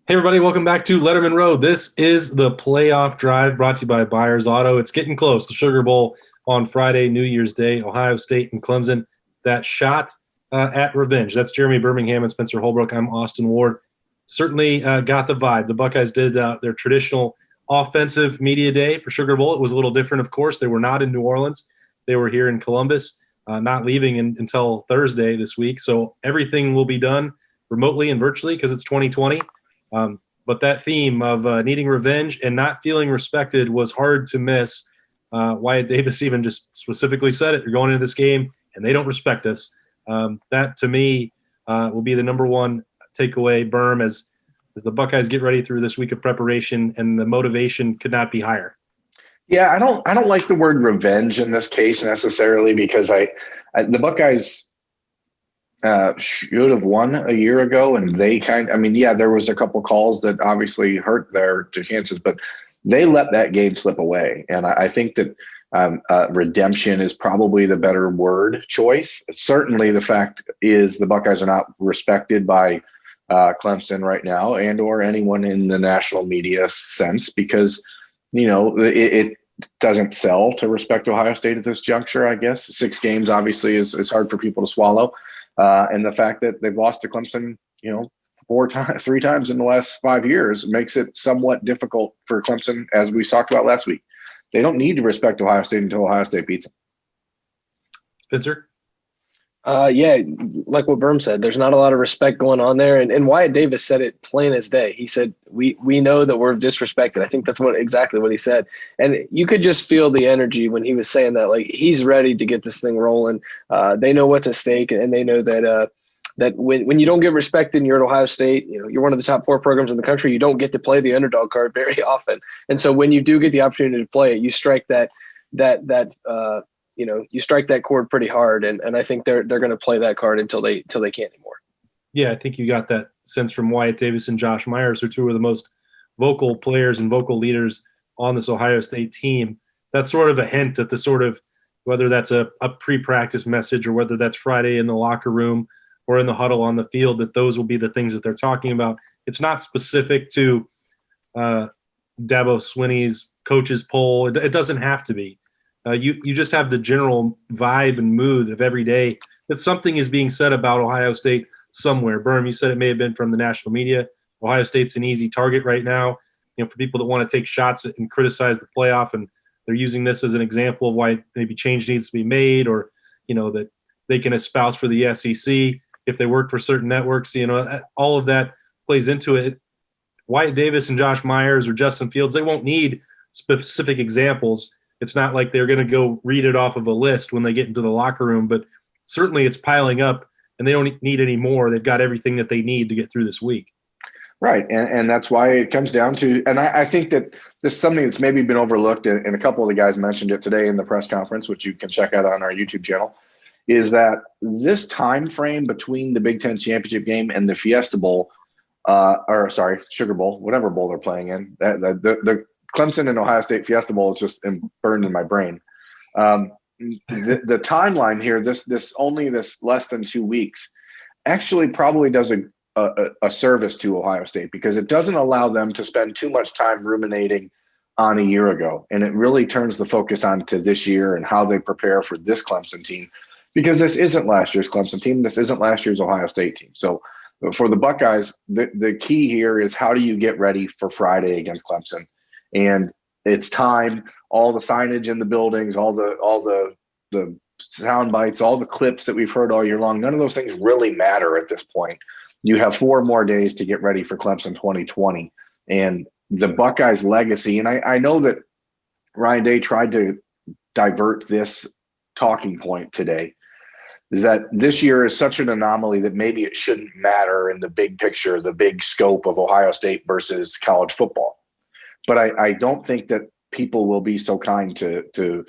Hey everybody, welcome back to Lettermen Row. This is the playoff drive brought to you by Byers Auto. It's getting close. The Sugar Bowl on Friday, New Year's Day, Ohio State and Clemson. That shot at revenge. That's Jeremy Birmingham and Spencer Holbrook. I'm Austin Ward. Certainly got the vibe. The Buckeyes did their traditional offensive media day for Sugar Bowl. It was a little different, of course. They were not in New Orleans. They were here in Columbus, not leaving until Thursday this week. So everything will be done remotely and virtually because it's 2020. But that theme of needing revenge and not feeling respected was hard to miss. Wyatt Davis even just specifically said it. You're going into this game, and they don't respect us. That, to me, will be the number one takeaway, Berm, as the Buckeyes get ready through this week of preparation, and the motivation could not be higher. Yeah, I don't like the word revenge in this case necessarily because the Buckeyes should have won a year ago, and they there was a couple calls that obviously hurt their chances, but they let that game slip away. And I think that redemption is probably the better word choice. Certainly the fact is the Buckeyes are not respected by Clemson right now and or anyone in the national media sense because, it doesn't sell to respect Ohio State at this juncture, I guess. 6 games obviously is hard for people to swallow. And the fact that they've lost to Clemson, 3 times in the last 5 years makes it somewhat difficult for Clemson, as we talked about last week. They don't need to respect Ohio State until Ohio State beats them. Spencer? Yeah, like what Berm said, there's not a lot of respect going on there. And Wyatt Davis said it plain as day. He said, we know that we're disrespected. I think that's exactly what he said. And you could just feel the energy when he was saying that, like, he's ready to get this thing rolling. They know what's at stake, and they know that that when you don't get respected and you're at Ohio State, you're one of the top 4 programs in the country, you don't get to play the underdog card very often. And so when you do get the opportunity to play it, you strike you strike that chord pretty hard, and I think they're going to play that card until they can't anymore. Yeah, I think you got that sense from Wyatt Davis and Josh Myers, who are 2 of the most vocal players and vocal leaders on this Ohio State team. That's sort of a hint at the sort of, whether that's a pre-practice message or whether that's Friday in the locker room or in the huddle on the field, that those will be the things that they're talking about. It's not specific to Dabo Swinney's coaches poll. It doesn't have to be. You just have the general vibe and mood of every day that something is being said about Ohio State somewhere. Berm, you said it may have been from the national media. Ohio State's an easy target right now, for people that want to take shots and criticize the playoff, and they're using this as an example of why maybe change needs to be made, or that they can espouse for the SEC if they work for certain networks. All of that plays into it. Wyatt Davis and Josh Myers or Justin Fields, they won't need specific examples. It's not like they're going to go read it off of a list when they get into the locker room, but certainly it's piling up, and they don't need any more. They've got everything that they need to get through this week. Right, and that's why it comes down to – and I think that this is something that's maybe been overlooked, and a couple of the guys mentioned it today in the press conference, which you can check out on our YouTube channel, is that this time frame between the Big Ten championship game and the Fiesta Bowl Sugar Bowl, whatever bowl they're playing in, the Clemson and Ohio State Fiesta Bowl is just burned in my brain. The timeline here, this less than 2 weeks, actually probably does a service to Ohio State because it doesn't allow them to spend too much time ruminating on a year ago, and it really turns the focus onto this year and how they prepare for this Clemson team, because this isn't last year's Clemson team, this isn't last year's Ohio State team. So for the Buckeyes, the key here is how do you get ready for Friday against Clemson? And it's time. All the signage in the buildings, all the sound bites, all the clips that we've heard all year long, none of those things really matter at this point. You have 4 more days to get ready for Clemson 2020. And the Buckeyes' legacy, and I know that Ryan Day tried to divert this talking point today, is that this year is such an anomaly that maybe it shouldn't matter in the big picture, the big scope of Ohio State versus college football. But I don't think that people will be so kind to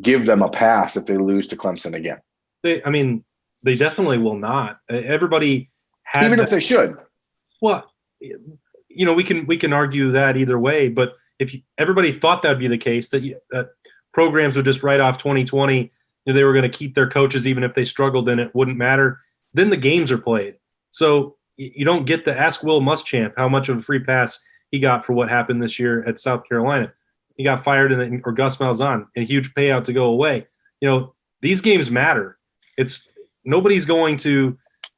give them a pass if they lose to Clemson again. They definitely will not. Everybody had even if they should. Well, we can argue that either way. But if everybody thought that'd be the case, that programs would just write off 2020, they were going to keep their coaches even if they struggled, and it wouldn't matter. Then the games are played. So you don't get the ask Will Muschamp how much of a free pass he got for what happened this year at South Carolina. He got fired or Gus Malzahn, a huge payout to go away. These games matter. Nobody's going to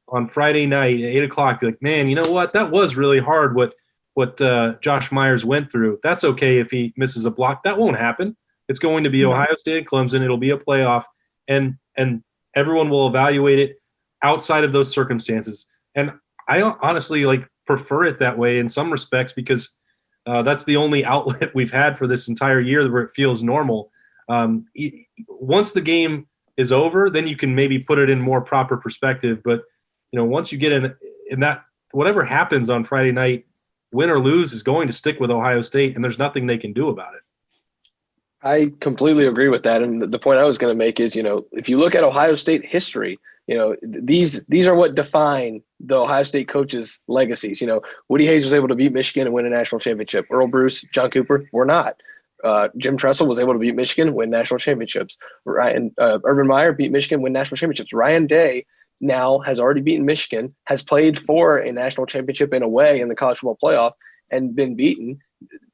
on Friday night at 8:00 be like, man, you know what? That was really hard what Josh Myers went through. That's okay if he misses a block. That won't happen. It's going to be Ohio State and Clemson. It'll be a playoff, and everyone will evaluate it outside of those circumstances. And I honestly prefer it that way in some respects because that's the only outlet we've had for this entire year where it feels normal. Once the game is over, then you can maybe put it in more proper perspective. But once you get in that, whatever happens on Friday night, win or lose, is going to stick with Ohio State, and there's nothing they can do about it. I completely agree with that. And the point I was going to make is, if you look at Ohio State history, these are what define the Ohio State coaches' legacies. Woody Hayes was able to beat Michigan and win a national championship. Earl Bruce, John Cooper were not. Jim Tressel was able to beat Michigan, win national championships. Urban Meyer beat Michigan, win national championships. Ryan Day now has already beaten Michigan, has played for a national championship in a way in the college football playoff and been beaten.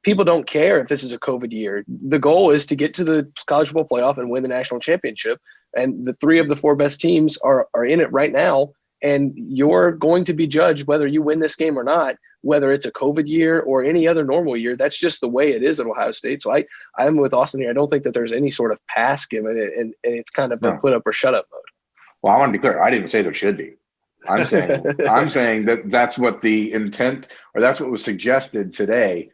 People don't care if this is a COVID year. The goal is to get to the college football playoff and win the national championship. And the 3 of the 4 best teams are in it right now. And you're going to be judged whether you win this game or not, whether it's a COVID year or any other normal year. That's just the way it is at Ohio State. So I'm with Austin here. I don't think that there's any sort of pass given it, and it's kind of a put up or shut up mode. Well, I want to be clear. I didn't say there should be. I'm saying that's what the intent, or that's what was suggested today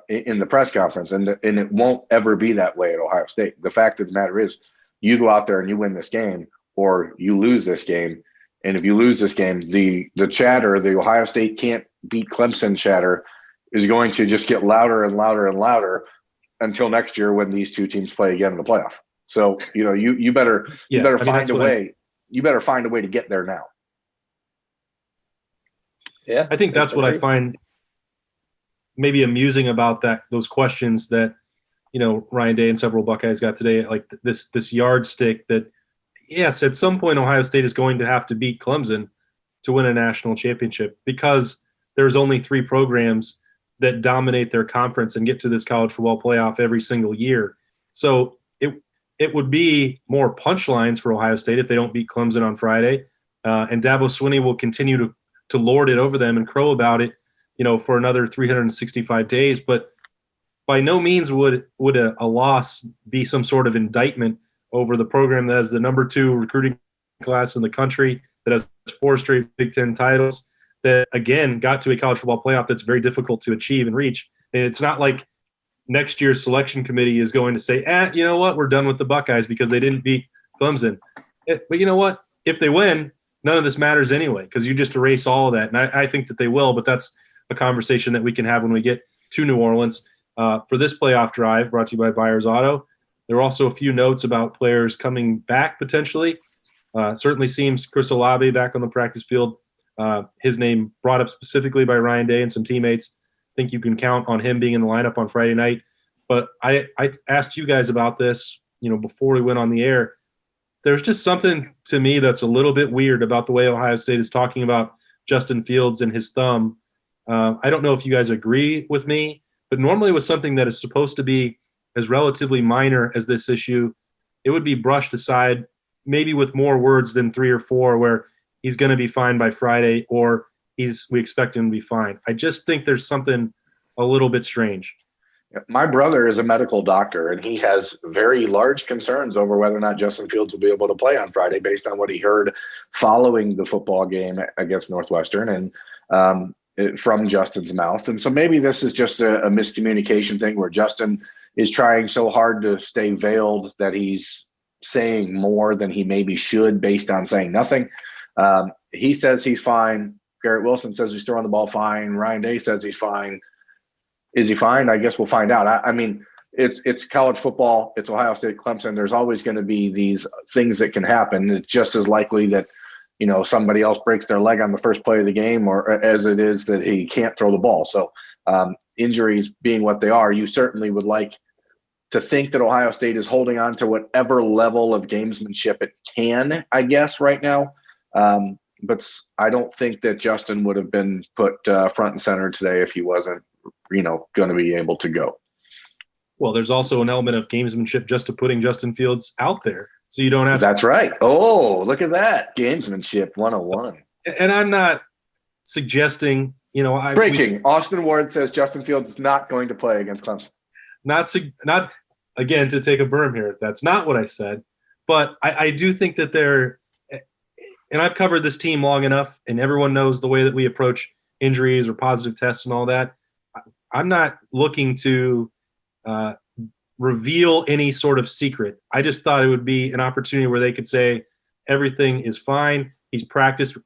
in the press conference, and it won't ever be that way at Ohio State. The fact of the matter is, you go out there and you win this game, or you lose this game. And if you lose this game, the chatter, the Ohio State can't beat Clemson chatter, is going to just get louder and louder and louder until next year when these 2 teams play again in the playoff. So you better find a way. You better find a way to get there now. Yeah, I think that's what I find maybe amusing about those questions that Ryan Day and several Buckeyes got today, like this yardstick that. Yes, at some point, Ohio State is going to have to beat Clemson to win a national championship because there's only 3 programs that dominate their conference and get to this college football playoff every single year. So it would be more punchlines for Ohio State if they don't beat Clemson on Friday. And Dabo Swinney will continue to lord it over them and crow about it, for another 365 days. But by no means would a loss be some sort of indictment over the program that has the number 2 recruiting class in the country, that has 4 straight Big Ten titles, that, again, got to a college football playoff that's very difficult to achieve and reach. And it's not like next year's selection committee is going to say, you know what, we're done with the Buckeyes because they didn't beat Clemson. But you know what? If they win, none of this matters anyway because you just erase all of that. And I think that they will, but that's a conversation that we can have when we get to New Orleans. For this playoff drive, brought to you by Byers Auto, there were also a few notes about players coming back potentially. Certainly seems Chris Olave back on the practice field. His name brought up specifically by Ryan Day and some teammates. I think you can count on him being in the lineup on Friday night. But I asked you guys about this, before we went on the air. There's just something to me that's a little bit weird about the way Ohio State is talking about Justin Fields and his thumb. I don't know if you guys agree with me, but normally with something that is supposed to be as relatively minor as this issue, it would be brushed aside maybe with more words than 3 or 4 where he's going to be fine by Friday or we expect him to be fine. I just think there's something a little bit strange. My brother is a medical doctor, and he has very large concerns over whether or not Justin Fields will be able to play on Friday based on what he heard following the football game against Northwestern and from Justin's mouth. And so maybe this is just a miscommunication thing where Justin is trying so hard to stay veiled that he's saying more than he maybe should based on saying nothing. He says he's fine. Garrett Wilson says he's throwing the ball fine. Ryan Day says he's fine. Is he fine? I guess we'll find out. I mean, it's college football. It's Ohio State, Clemson. There's always going to be these things that can happen. It's just as likely that, somebody else breaks their leg on the first play of the game or as it is that he can't throw the ball. So injuries being what they are, you certainly would like to think that Ohio State is holding on to whatever level of gamesmanship it can, I guess, right now. I don't think that Justin would have been put front and center today if he wasn't, going to be able to go. Well, there's also an element of gamesmanship just to putting Justin Fields out there, so you don't have. That's right. Oh, look at that, gamesmanship 101. And I'm not suggesting, Breaking. Austin Ward says Justin Fields is not going to play against Clemson. Not again to take a berm here. That's not what I said, but I do think that and I've covered this team long enough, and everyone knows the way that we approach injuries or positive tests and all that. I'm not looking to reveal any sort of secret. I just thought it would be an opportunity where they could say everything is fine. He's practiced.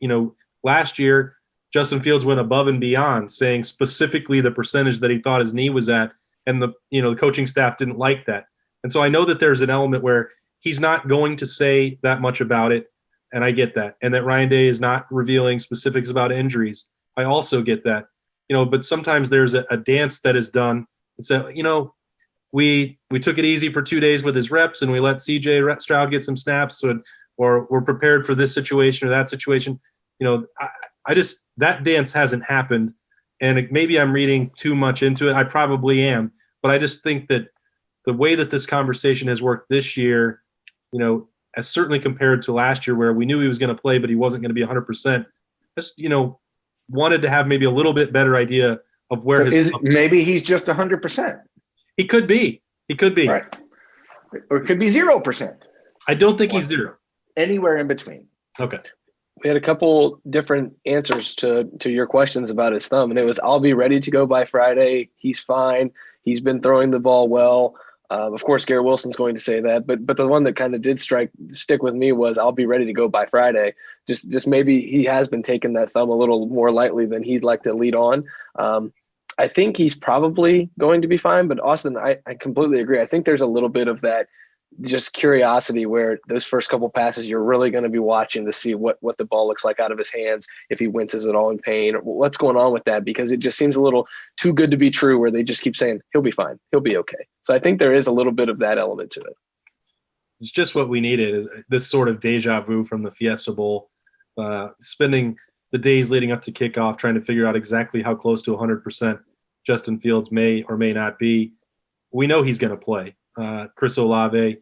Last year, Justin Fields went above and beyond, saying specifically the percentage that he thought his knee was at, and the coaching staff didn't like that. And so I know that there's an element where he's not going to say that much about it, and I get that. And that Ryan Day is not revealing specifics about injuries. I also get that. But sometimes there's a dance that is done. And so, we took it easy for 2 days with his reps, and we let CJ Stroud get some snaps, or we're prepared for this situation or that situation. I just, that dance hasn't happened, and maybe I'm reading too much into it. I probably am, but I just think that the way that this conversation has worked this year, as certainly compared to last year where we knew he was going to play, but he wasn't going to be 100%, just, wanted to have maybe a little bit better idea of where maybe he's just 100%. He could be. Right. Or it could be 0%. I don't think he's zero. Anywhere in between. Okay. We had a couple different answers to your questions about his thumb, and it was, I'll be ready to go by Friday. He's fine. He's been throwing the ball well. Of course, Garrett Wilson's going to say that, but the one that kind of did stick with me was, I'll be ready to go by Friday. Just maybe he has been taking that thumb a little more lightly than he'd like to lead on. I think he's probably going to be fine, but Austin, I completely agree. I think there's a little bit of that just curiosity where those first couple passes, you're really going to be watching to see what the ball looks like out of his hands, if he winces at all in pain, or what's going on with that, because it just seems a little too good to be true where they just keep saying, he'll be fine, he'll be okay. So I think there is a little bit of that element to it. It's just what we needed, this sort of deja vu from the Fiesta Bowl, spending the days leading up to kickoff trying to figure out exactly how close to 100% Justin Fields may or may not be. We know he's going to play. Chris Olave,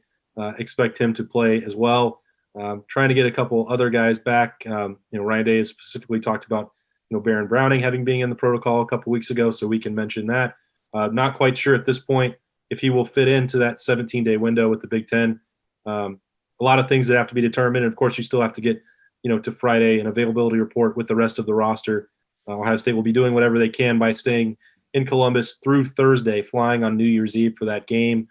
expect him to play as well. Trying to get a couple other guys back. Ryan Day has specifically talked about, Baron Browning having been in the protocol a couple weeks ago, so we can mention that. Not quite sure at this point if he will fit into that 17-day window with the Big Ten. A lot of things that have to be determined. And of course, you still have to get, to Friday an availability report with the rest of the roster. Ohio State will be doing whatever they can by staying in Columbus through Thursday, flying on New Year's Eve for that game.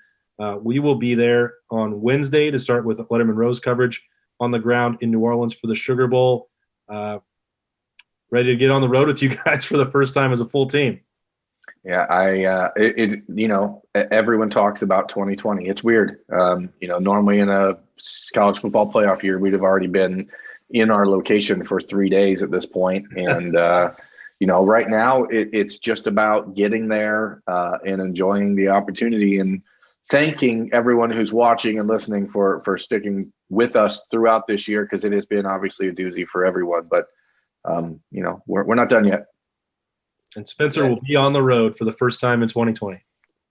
We will be there on Wednesday to start with Lettermen Row's coverage on the ground in New Orleans for the Sugar Bowl. Ready to get on the road with you guys for the first time as a full team. Yeah, everyone talks about 2020. It's weird. Normally in a college football playoff year, we'd have already been in our location for 3 days at this point. And, right now it's just about getting there and enjoying the opportunity and thanking everyone who's watching and listening for sticking with us throughout this year, because it has been obviously a doozy for everyone. But, we're not done yet. And Spencer will be on the road for the first time in 2020.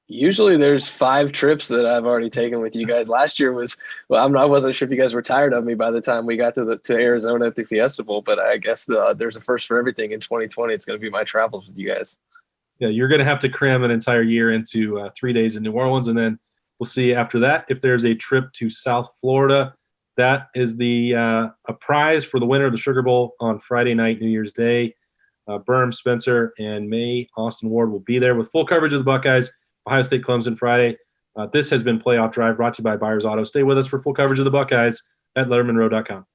Usually there's 5 trips that I've already taken with you guys. Last year was, I wasn't sure if you guys were tired of me by the time we got to Arizona at the Fiesta Bowl, but I guess there's a first for everything in 2020. It's going to be my travels with you guys. Yeah, you're going to have to cram an entire year into 3 days in New Orleans, and then we'll see after that if there's a trip to South Florida. That is a prize for the winner of the Sugar Bowl on Friday night, New Year's Day. Berm, Spencer, and me, Austin Ward, will be there with full coverage of the Buckeyes, Ohio State, Clemson Friday. This has been Playoff Drive, brought to you by Byers Auto. Stay with us for full coverage of the Buckeyes at LettermenRow.com.